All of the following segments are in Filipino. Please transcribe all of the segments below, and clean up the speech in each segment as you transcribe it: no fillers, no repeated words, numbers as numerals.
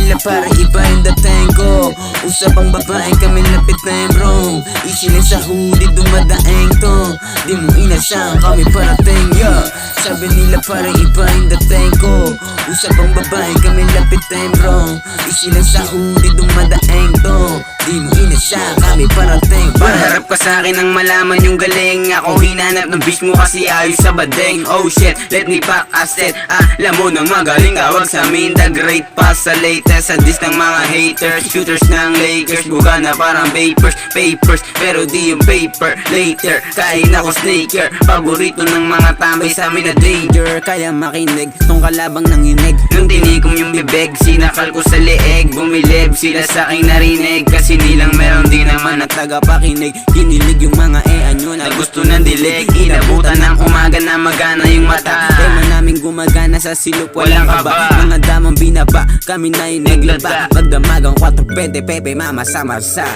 nila para iba yung dating ko. Usapang babae kami lapit na bro. Easy lang sa huli dumadaing to. Di mo inasang kami parating yeah. Sabi nila para iba yung dating ko. Usapang babae kami lapit na bro. Easy lang sa huli dumadaing to. Di mo inasang kami parating Parharap ka sa akin nang malaman yung galing. Ako hinanap ng bitch mo kasi ayos sa badeng. Oh shit, let me back a step. Alam mo nang magaling ka, wag sa amin the great pass sa latest. Sa diss ng mga haters, shooters ng Lakers. Buga na parang papers, pero di yung paper. Later, kain ako snaker. Paborito ng mga tambay sa amin na danger. Kaya makinig, tong kalabang ng inig. Nung tinikom yung bibig, sinakal ko sa leeg. Bumilib sila sa aking narinig. Kasi nilang meron din naman na tagapakinig. Kinilig yung mga anyo na gusto ng dilig. Inabutan ng umaga na magana yung mata. Tema namin gumagana sa silop, walang kaba. Mga damang binaba, kami na yung naglaba. Magdamagang 4-20, pepe, mama samasa.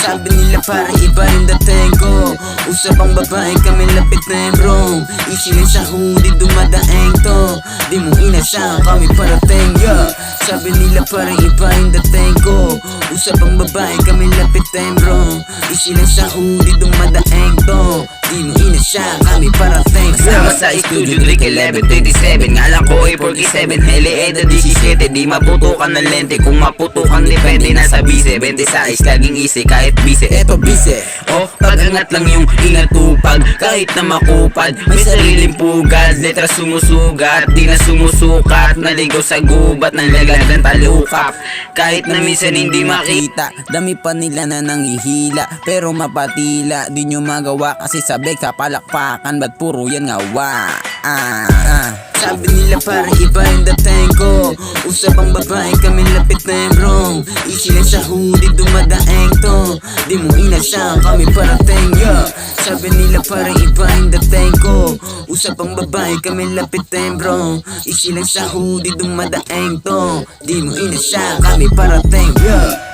Sabi nila para iba yung dating ko. Usapang babae kami lapit na bro. Easy lang sa huli dumadaing to. Di mo inasang kami parating yeah. Sabi nila para iba yung dating ko. Usapang babae kami lapit na bro. Easy lang sa huli dumadaing to. Di mo inasang kami parating Sama sa studio Drake 1127. Ngalan ko ay 47 Hele Eda 17. Di maputukan ng lente. Kung maputukan depende na sa bise 26 laging easy kahit bise. Eto bise oh, pag-angat lang yung inatupag. Kahit na makupad, may sariling pugad. Letra sumusugat, di na sumusukat. Naligaw sa gubat ng laglagan talukap. Kahit na minsan hindi makita, dami pa nila na nangihila. Pero mapatila, di nyo magawa kasi sabik sa palakpakan. Ba't puro yan ngawa? Sabi nila para iba yung dating ko. Usapang babae kami lapit na bro. Easy lang sa huli dumadaing to. Di mo inasang kami parating yeah. Sabi nila para iba yung dating ko. Usapang babae kami lapit na bro. Easy lang sa huli dumadaing to. Di mo inasang kami parating yeah.